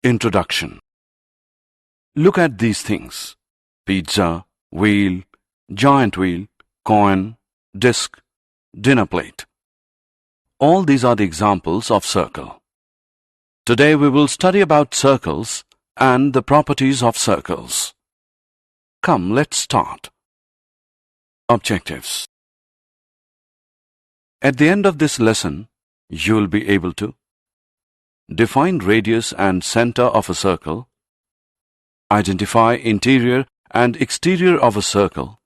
Introduction. Look at these things: pizza, wheel, giant wheel, coin, disc, dinner plate. All these are the examples of circle. Today we will study about circles and the properties of circles. Come, let's start. Objectives. At the end of this lesson, you will be able to define radius and center of a circle, identify interior and exterior of a circle,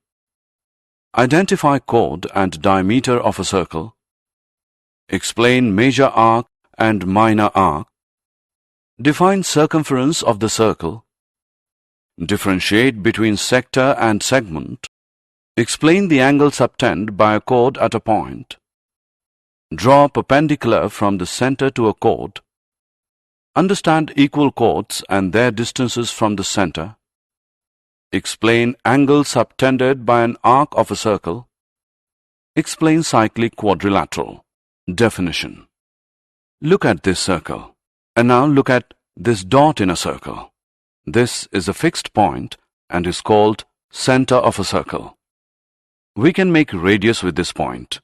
identify chord and diameter of a circle, explain major arc and minor arc, define circumference of the circle, differentiate between sector and segment, explain the angle subtended by a chord at a point, draw perpendicular from the center to a chord, understand equal chords and their distances from the center, explain angle subtended by an arc of a circle, explain cyclic quadrilateral. Definition. Look at this circle, and now look at this dot in a circle. This is a fixed point and is called center of a circle. We can make radius with this point.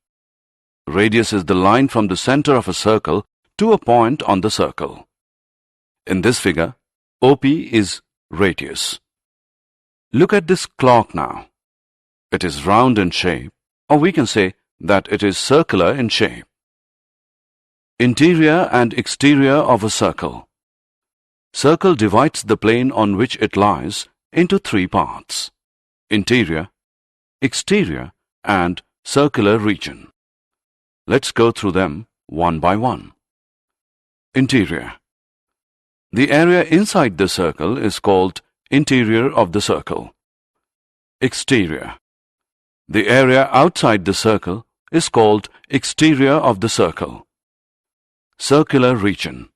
Radius is the line from the center of a circle to a point on the circle. In this figure, OP is radius. Look at this clock now. It is round in shape, or we can say that it is circular in shape. Interior and exterior of a circle. Circle divides the plane on which it lies into three parts: interior, exterior, and circular region. Let's go through them one by one. Interior. The area inside the circle is called interior of the circle. Exterior. The area outside the circle is called exterior of the circle. Circular region.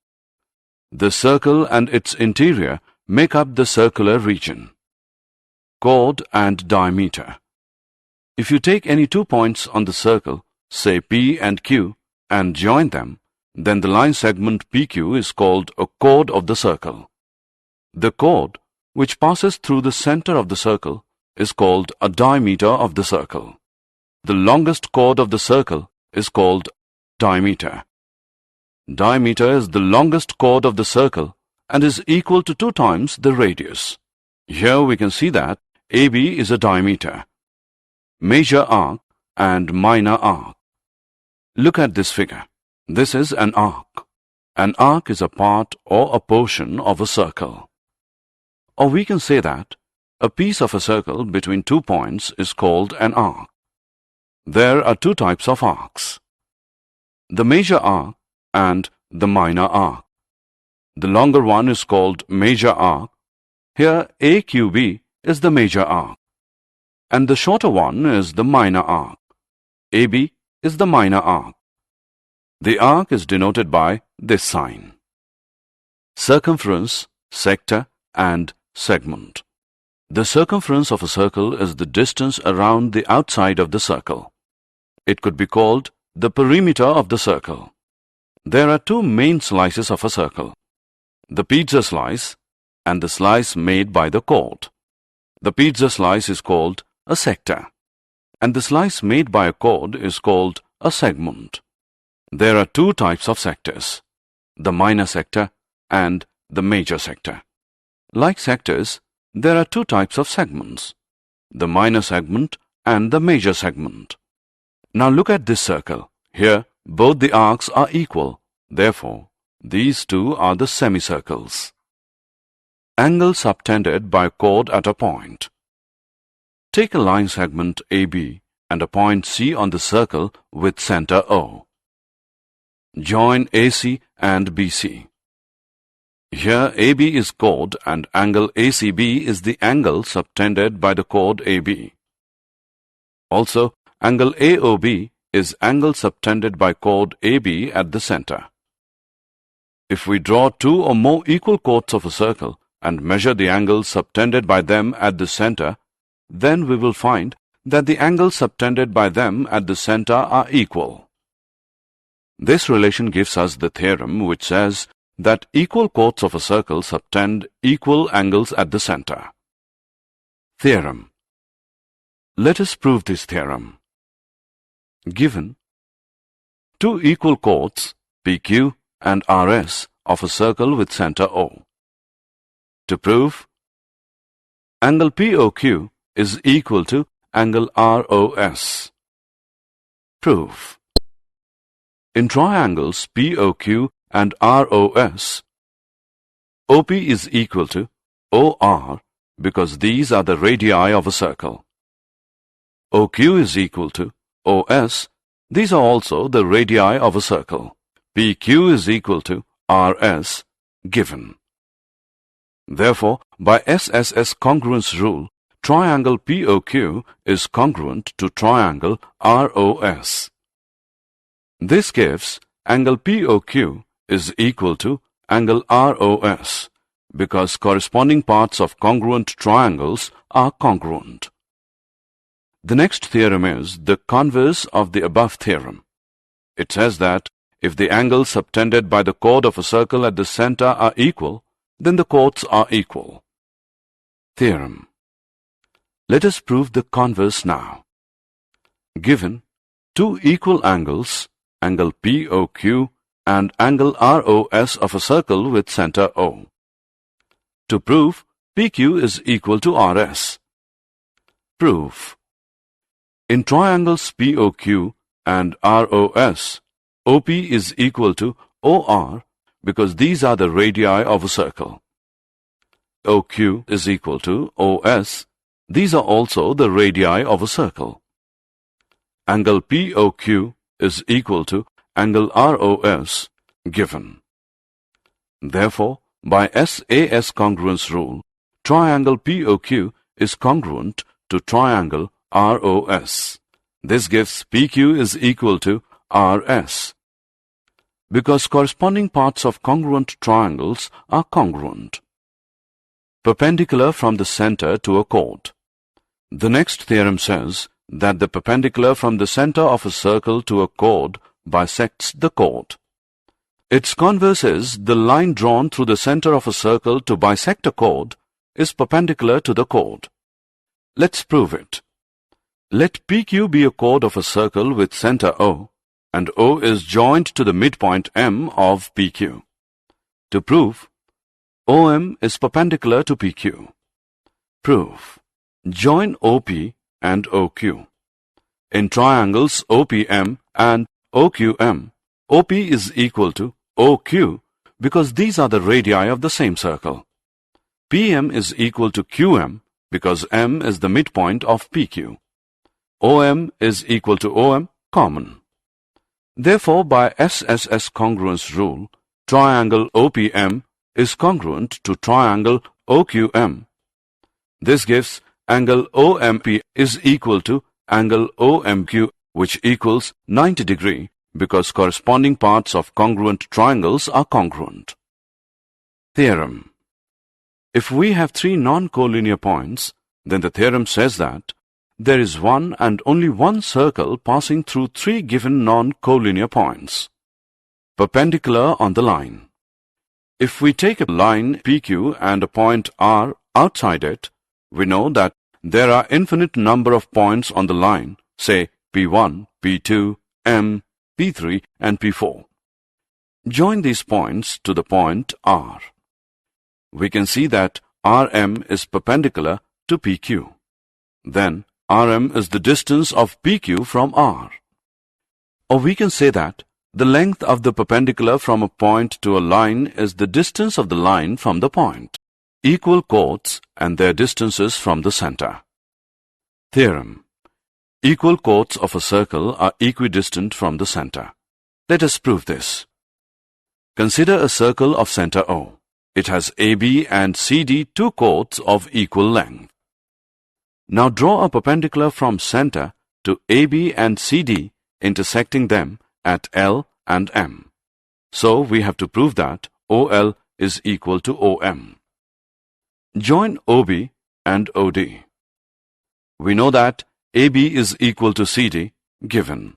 The circle and its interior make up the circular region. Chord and diameter. If you take any 2 points on the circle, say P and Q, and join them, then the line segment PQ is called a chord of the circle. The chord, which passes through the center of the circle, is called a diameter of the circle. The longest chord of the circle is called diameter. Diameter is the longest chord of the circle and is equal to 2 times the radius. Here we can see that AB is a diameter. Major arc and minor arc. Look at this figure. This is an arc. An arc is a part or a portion of a circle. Or we can say that a piece of a circle between 2 points is called an arc. There are 2 types of arcs: the major arc and the minor arc. The longer one is called major arc. Here AQB is the major arc, and the shorter one is the minor arc. AB is the minor arc. The arc is denoted by this sign: circumference, sector, and segment. The circumference of a circle is the distance around the outside of the circle. It could be called the perimeter of the circle. There are 2 main slices of a circle: the pizza slice and the slice made by the chord. The pizza slice is called a sector, and the slice made by a chord is called a segment. There are 2 types of sectors: the minor sector and the major sector. Like sectors, there are 2 types of segments: the minor segment and the major segment. Now look at this circle. Here, both the arcs are equal. Therefore, these 2 are the semicircles. Angle subtended by chord at a point. Take a line segment AB and a point C on the circle with center O. Join AC and BC. Here AB is chord and angle ACB is the angle subtended by the chord AB. Also, angle AOB is angle subtended by chord AB at the center. If we draw 2 or more equal chords of a circle and measure the angles subtended by them at the center, then we will find that the angles subtended by them at the center are equal. This relation gives us the theorem which says that equal chords of a circle subtend equal angles at the center. Theorem. Let us prove this theorem. Given two equal chords PQ and RS of a circle with center O. To prove, angle POQ is equal to angle ROS. Proof. In triangles POQ and ROS, OP is equal to OR because these are the radii of a circle. OQ is equal to OS. These are also the radii of a circle. PQ is equal to RS given. Therefore, by SSS congruence rule, triangle POQ is congruent to triangle ROS. This gives angle POQ is equal to angle ROS because corresponding parts of congruent triangles are congruent. The next theorem is the converse of the above theorem. It says that if the angles subtended by the chord of a circle at the center are equal, then the chords are equal. Theorem. Let us prove the converse now. Given two equal angles, angle POQ and angle ROS of a circle with center O. To prove, PQ is equal to RS. Proof. In triangles POQ and ROS, OP is equal to OR because these are the radii of a circle. OQ is equal to OS. These are also the radii of a circle. Angle POQ is equal to angle ROS given. Therefore, by SAS congruence rule, triangle POQ is congruent to triangle ROS. This gives PQ is equal to RS. Because corresponding parts of congruent triangles are congruent. Perpendicular from the center to a chord. The next theorem says that the perpendicular from the center of a circle to a chord bisects the chord. Its converse is the line drawn through the center of a circle to bisect a chord is perpendicular to the chord. Let's prove it. Let PQ be a chord of a circle with center O, and O is joined to the midpoint M of PQ. To prove, OM is perpendicular to PQ. Proof. Join OP and OQ. In triangles OPM and OQM, OP is equal to OQ because these are the radii of the same circle. PM is equal to QM because M is the midpoint of PQ. OM is equal to OM common. Therefore, by SSS congruence rule, triangle OPM is congruent to triangle OQM. This gives angle OMP is equal to angle OMQ, which equals 90 degrees because corresponding parts of congruent triangles are congruent. Theorem. If we have three non-collinear points, then the theorem says that there is one and only one circle passing through three given non-collinear points, perpendicular on the line. If we take a line PQ and a point R outside it, we know that there are infinite number of points on the line, say P1, P2, M, P3 and P4. Join these points to the point R. We can see that RM is perpendicular to PQ. Then RM is the distance of PQ from R. Or we can say that the length of the perpendicular from a point to a line is the distance of the line from the point. Equal chords and their distances from the center. Theorem. Equal chords of a circle are equidistant from the center. Let us prove this. Consider a circle of center O. It has AB and CD two chords of equal length. Now draw a perpendicular from center to AB and CD, intersecting them at L and M. So we have to prove that OL is equal to OM. Join OB and OD. We know that AB is equal to CD given.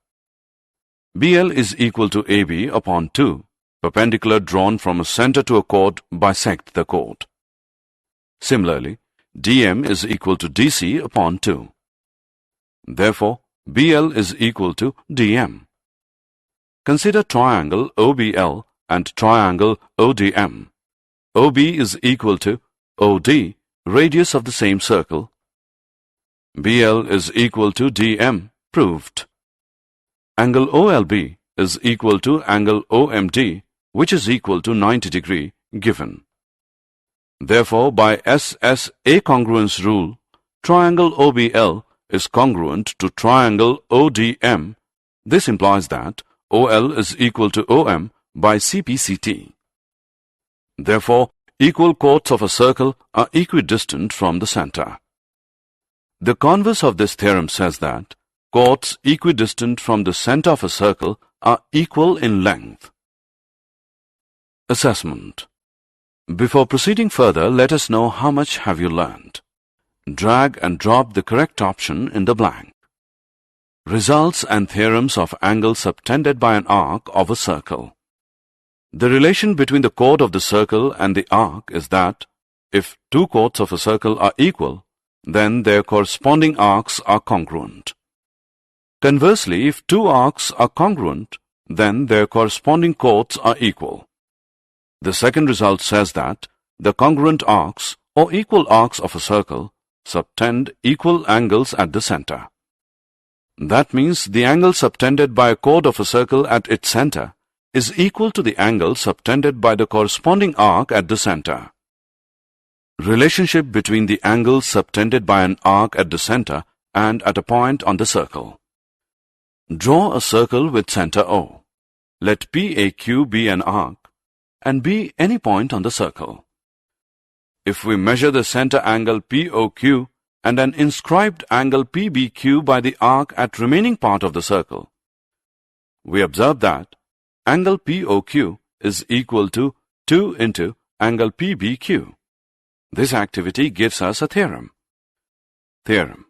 BL is equal to AB upon 2 perpendicular drawn from a center to a chord bisect the chord. Similarly, DM is equal to DC upon 2. Therefore, BL is equal to DM. Consider triangle OBL and triangle ODM. OB is equal to OD, radius of the same circle. BL is equal to DM, proved. Angle OLB is equal to angle OMD, which is equal to 90 degree, given. Therefore, by SSA congruence rule, triangle OBL is congruent to triangle ODM. This implies that OL is equal to OM by CPCT. Therefore, equal chords of a circle are equidistant from the center. The converse of this theorem says that chords equidistant from the center of a circle are equal in length. Assessment. Before proceeding further, let us know how much have you learned. Drag and drop the correct option in the blank. Results and theorems of angles subtended by an arc of a circle. The relation between the chord of the circle and the arc is that if two chords of a circle are equal, then their corresponding arcs are congruent. Conversely, if two arcs are congruent, then their corresponding chords are equal. The second result says that the congruent arcs or equal arcs of a circle subtend equal angles at the center. That means the angle subtended by a chord of a circle at its center is equal to the angle subtended by the corresponding arc at the center. Relationship between the angles subtended by an arc at the center and at a point on the circle. Draw a circle with center O. Let PAQ be an arc and be any point on the circle. If we measure the center angle POQ and an inscribed angle PBQ by the arc at remaining part of the circle, we observe that angle POQ is equal to 2 into angle PBQ. This activity gives us a theorem. Theorem.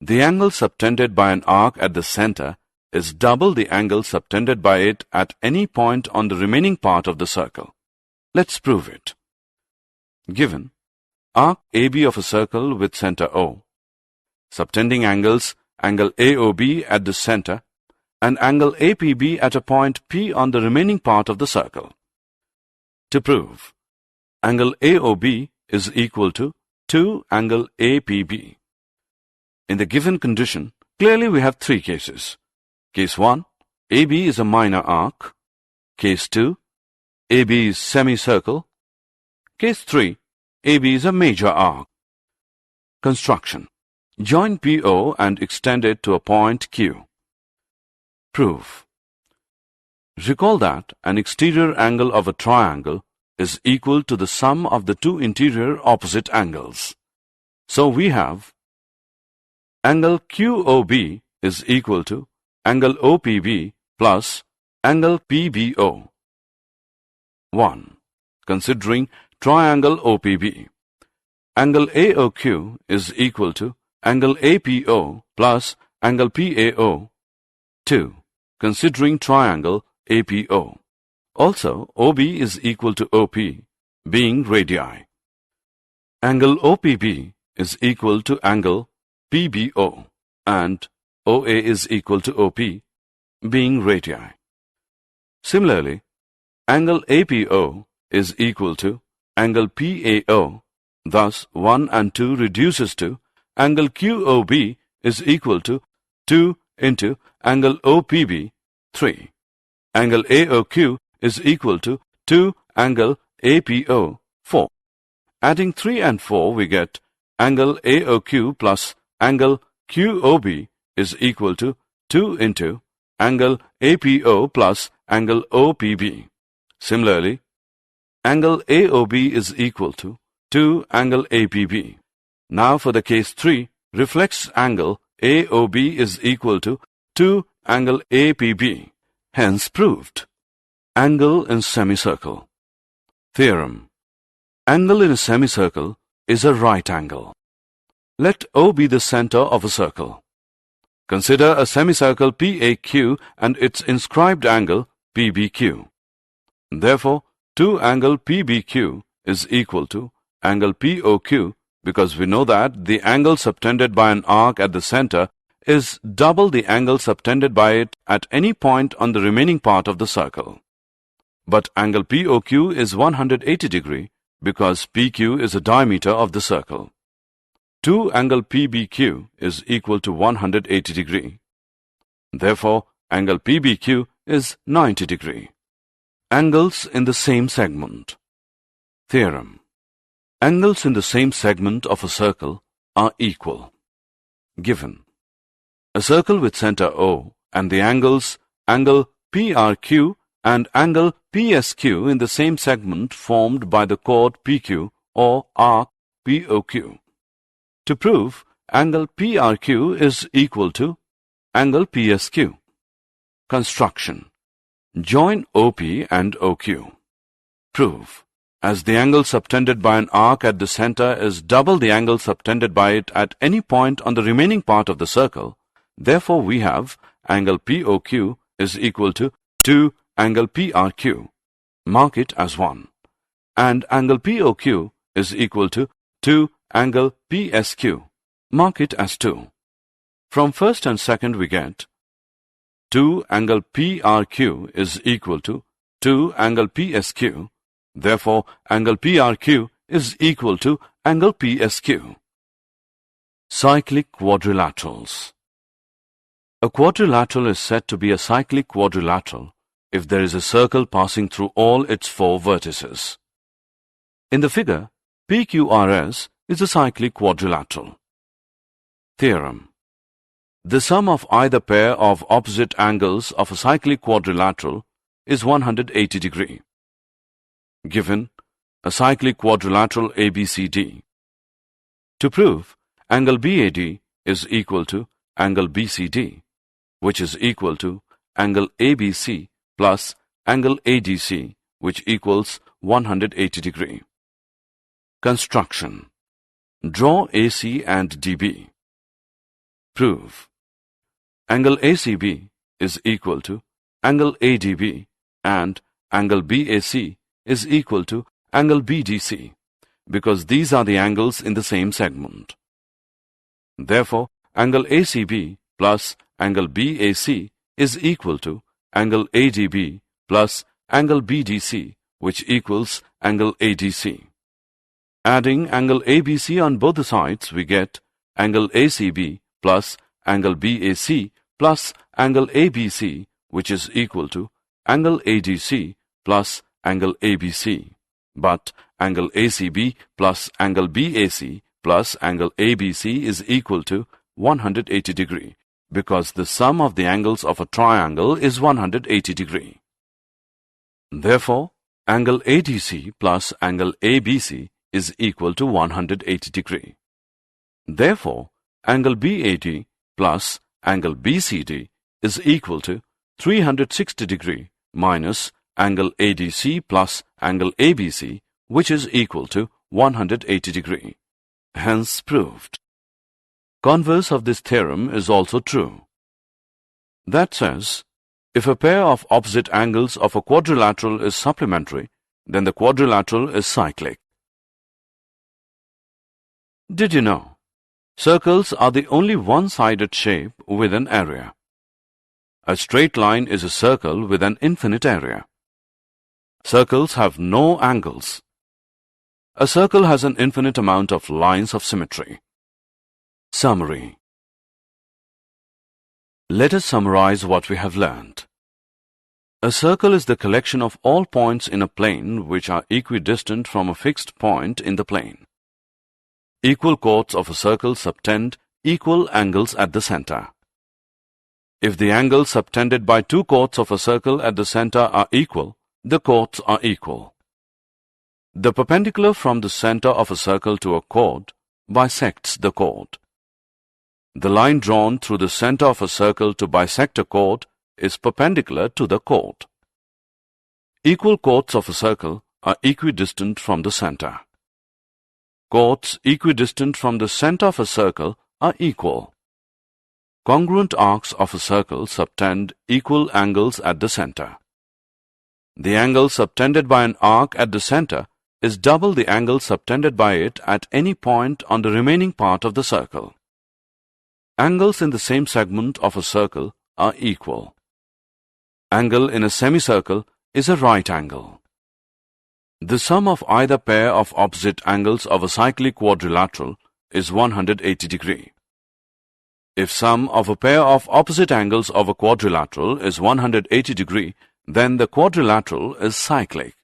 The angle subtended by an arc at the center is double the angle subtended by it at any point on the remaining part of the circle. Let's prove it. Given arc AB of a circle with center O, subtending angles angle AOB at the center and angle APB at a point P on the remaining part of the circle. To prove, angle AOB is equal to 2 angle APB. In the given condition, clearly we have three cases. Case 1, AB is a minor arc. Case 2, AB is semicircle. Case 3, AB is a major arc. Construction. Join PO and extend it to a point Q. Proof. Recall that an exterior angle of a triangle is equal to the sum of the two interior opposite angles. So we have angle QOB is equal to angle OPB plus angle PBO. 1. Considering triangle OPB, angle AOQ is equal to angle APO plus angle PAO. 2. Considering triangle APO. Also, OB is equal to OP, being radii. Angle OPB is equal to angle PBO, and OA is equal to OP, being radii. Similarly, angle APO is equal to angle PAO, thus 1 and 2 reduces to angle QOB is equal to 2 into angle OPB, 3. Angle AOQ is equal to 2 angle APO, 4. Adding 3 and 4, we get angle AOQ plus angle QOB is equal to 2 into angle APO plus angle OPB. Similarly, angle AOB is equal to 2 angle APB. Now for the case 3, reflex angle AOB is equal to 2 angle APB. Hence proved. Angle in semicircle. Theorem. Angle in a semicircle is a right angle. Let O be the center of a circle. Consider a semicircle PAQ and its inscribed angle PBQ. Therefore, 2 angle PBQ is equal to angle POQ, because we know that the angle subtended by an arc at the center is double the angle subtended by it at any point on the remaining part of the circle. But angle POQ is 180 degree because PQ is the diameter of the circle. 2 angle PBQ is equal to 180 degree. Therefore, angle PBQ is 90 degree. Angles in the same segment. Theorem. Angles in the same segment of a circle are equal. Given. A circle with center O and the angles angle PRQ and angle PSQ in the same segment formed by the chord PQ or arc POQ. To prove, angle PRQ is equal to angle PSQ. Construction. Join OP and OQ. Prove. As the angle subtended by an arc at the center is double the angle subtended by it at any point on the remaining part of the circle, therefore we have angle POQ is equal to 2 angle PRQ. Mark it as 1. And angle POQ is equal to 2 angle PSQ. Mark it as 2. From first and second we get 2 angle PRQ is equal to 2 angle PSQ. Therefore, angle PRQ is equal to angle PSQ. Cyclic quadrilaterals. A quadrilateral is said to be a cyclic quadrilateral if there is a circle passing through all its 4 vertices. In the figure, PQRS is a cyclic quadrilateral. Theorem. The sum of either pair of opposite angles of a cyclic quadrilateral is 180 degree. Given a cyclic quadrilateral ABCD. To prove, angle BAD is equal to angle BCD, which is equal to angle ABC plus angle ADC, which equals 180 degree. Construction. Draw AC and DB. Prove. Angle ACB is equal to angle ADB and angle BAC is equal to angle BDC, because these are the angles in the same segment. Therefore, angle ACB plus angle BAC is equal to angle ADB plus angle BDC, which equals angle ADC. Adding angle ABC on both the sides, we get angle ACB plus angle BAC plus angle ABC, which is equal to angle ADC plus angle ABC. But angle ACB plus angle BAC plus angle ABC is equal to 180 degree, because the sum of the angles of a triangle is 180 degree. Therefore, angle ADC plus angle ABC is equal to 180 degree. Therefore, angle BAD plus angle BCD is equal to 360 degree minus angle ADC plus angle ABC, which is equal to 180 degree. Hence proved. Converse of this theorem is also true. That says, if a pair of opposite angles of a quadrilateral is supplementary, then the quadrilateral is cyclic. Did you know? Circles are the only one-sided shape with an area. A straight line is a circle with an infinite area. Circles have no angles. A circle has an infinite amount of lines of symmetry. Summary. Let us summarize what we have learned. A circle is the collection of all points in a plane which are equidistant from a fixed point in the plane. Equal chords of a circle subtend equal angles at the center. If the angles subtended by 2 chords of a circle at the center are equal, the chords are equal. The perpendicular from the center of a circle to a chord bisects the chord. The line drawn through the center of a circle to bisect a chord is perpendicular to the chord. Equal chords of a circle are equidistant from the center. Chords equidistant from the center of a circle are equal. Congruent arcs of a circle subtend equal angles at the center. The angle subtended by an arc at the center is double the angle subtended by it at any point on the remaining part of the circle. Angles in the same segment of a circle are equal. Angle in a semicircle is a right angle. The sum of either pair of opposite angles of a cyclic quadrilateral is 180 degree. If sum of a pair of opposite angles of a quadrilateral is 180 degree, then the quadrilateral is cyclic.